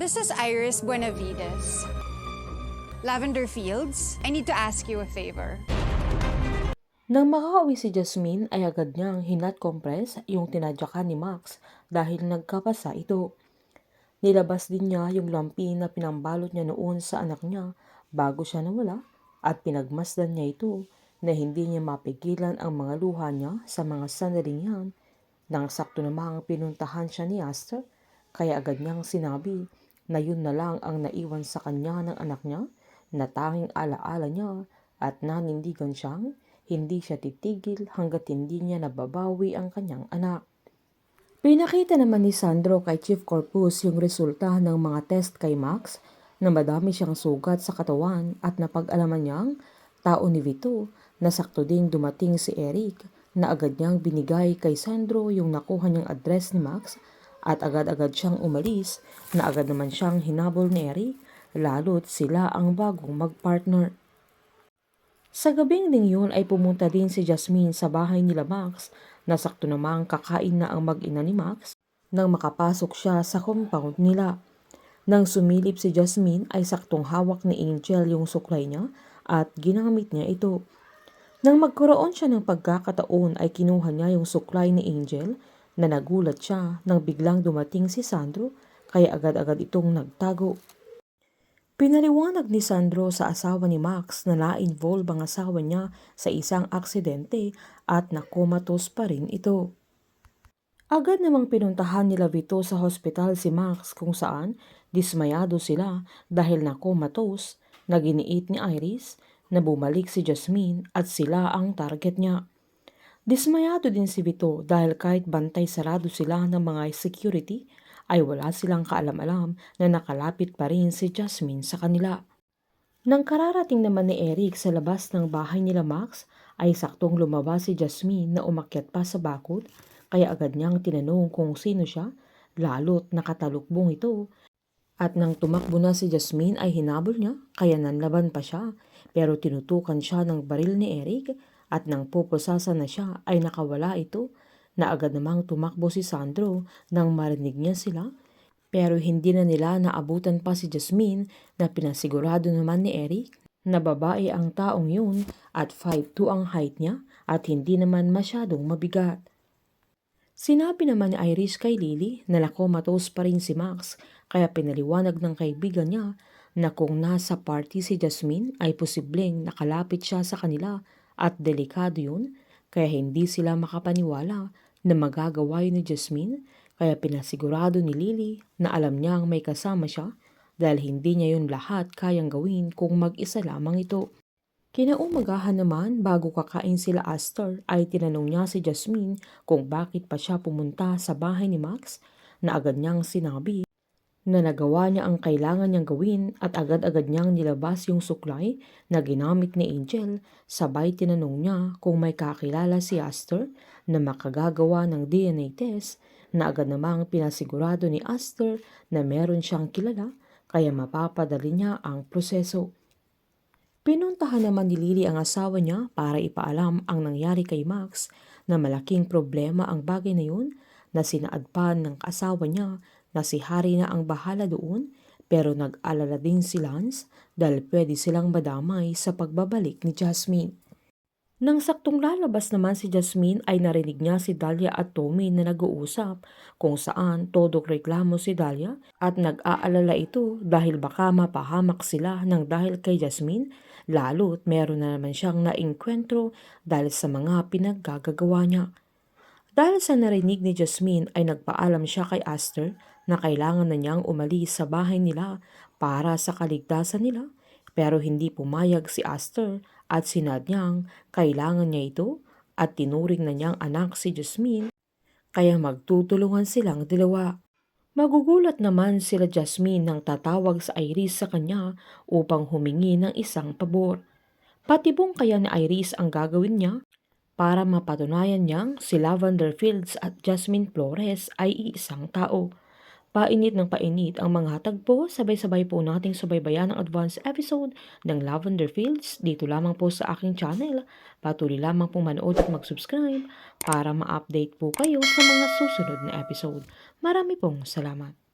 This is Iris Buenavides. Lavender Fields, I need to ask you a favor. Nang makauwi si Jasmine ay agad niyang hinat-compress yung tinadyakan ni Max dahil nagkapasa ito. Nilabas din niya yung lampi na pinambalot niya noon sa anak niya bago siya nawala at pinagmasdan niya ito na hindi niya mapigilan ang mga luha niya sa mga sandaling yan. Nang sakto namang pinuntahan siya ni Aster, kaya agad niyang sinabi na yun na lang ang naiwan sa kanya ng anak niya na tanging alaala niya at nanindigan siyang hindi siya titigil hanggat hindi niya nababawi ang kanyang anak. Pinakita naman ni Sandro kay Chief Corpus yung resulta ng mga test kay Max na madami siyang sugat sa katawan at napag-alaman niyang tao ni Vito na sakto ding dumating si Eric na agad niyang binigay kay Sandro yung nakuha niyang address ni Max at agad-agad siyang umalis na agad naman siyang hinabol ni Eric lalo't sila ang bagong magpartner. Sa gabing ding yun ay pumunta din si Jasmine sa bahay nila Max na sakto namang kakain na ang mag-ina ni Max nang makapasok siya sa compound nila. Nang sumilip si Jasmine ay saktong hawak ni Angel yung suklay niya at ginamit niya ito. Nang magkaroon siya ng pagkakataon ay kinuha niya yung suklay ni Angel na nagulat siya nang biglang dumating si Sandro kaya agad-agad itong nagtago. Pinaliwanag ni Sandro sa asawa ni Max na na-involve ang asawa niya sa isang aksidente at nakomatos pa rin ito. Agad namang pinuntahan nila Vito sa hospital si Max kung saan dismayado sila dahil nakomatos na giniit ni Iris na bumalik si Jasmine at sila ang target niya. Dismayado din si Vito dahil kahit bantay sarado sila ng mga security ay wala silang kaalam-alam na nakalapit pa rin si Jasmine sa kanila. Nang kararating naman ni Eric sa labas ng bahay nila Max ay saktong lumabas si Jasmine na umakyat pa sa bakod kaya agad niyang tinanong kung sino siya lalo't nakatalukbong ito. At nang tumakbo na si Jasmine ay hinabol niya kaya nanlaban pa siya pero tinutukan siya ng baril ni Eric at nang pupusasa na siya ay nakawala ito na agad namang tumakbo si Sandro nang marinig niya sila pero hindi na nila naabutan pa si Jasmine na pinasigurado naman ni Eric na babae ang taong yun at 5'2" ang height niya at hindi naman masyadong mabigat. Sinabi naman ni Iris kay Lily na nakomatos pa rin si Max kaya pinaliwanag ng kaibigan niya na kung nasa party si Jasmine ay posibleng nakalapit siya sa kanila at delikado yun kaya hindi sila makapaniwala na magagawa yun ni Jasmine kaya pinasigurado ni Lily na alam niyang may kasama siya dahil hindi niya yun lahat kayang gawin kung mag-isa lamang ito. Kinaumagahan naman bago kakain sila Aster ay tinanong niya si Jasmine kung bakit pa siya pumunta sa bahay ni Max na agad niyang sinabi na nagawa niya ang kailangan niyang gawin at agad-agad niyang nilabas yung suklay na ginamit ni Angel sabay tinanong niya kung may kakilala si Aster na makagagawa ng DNA test na agad namang pinasigurado ni Aster na meron siyang kilala kaya mapapadali niya ang proseso. Pinuntahan naman ni Lily ang asawa niya para ipaalam ang nangyari kay Max na malaking problema ang bagay na yun na sinaadpan ng asawa niya na si Harry na ang bahala doon pero nag-alala din si Lance dahil pwede silang madamay sa pagbabalik ni Jasmine. Nang saktong lalabas naman si Jasmine ay narinig niya si Dahlia at Tommy na nag-uusap kung saan todong reklamo si Dahlia at nag-aalala ito dahil baka mapahamak sila ng dahil kay Jasmine lalo't meron na naman siyang naengkwentro dahil sa mga pinaggagawa niya. Dahil sa narinig ni Jasmine ay nagpaalam siya kay Aster na kailangan na niyang umalis sa bahay nila para sa kaligtasan nila pero hindi pumayag si Aster at sinadyang kailangan niya ito at tinuring na niyang anak si Jasmine kaya magtutulungan silang dalawa. Magugulat naman sila Jasmine nang tatawag sa Iris sa kanya upang humingi ng isang pabor. Patibong kaya ni Iris ang gagawin niya para mapatunayan niyang si Lavender Fields at Jasmine Flores ay iisang tao. Painit ng painit ang mga tagpo, sabay-sabay po nating subaybayan ang advance episode ng Lavender Fields dito lamang po sa aking channel. Patuloy lamang po manood at mag-subscribe para ma-update po kayo sa mga susunod na episode. Marami pong salamat.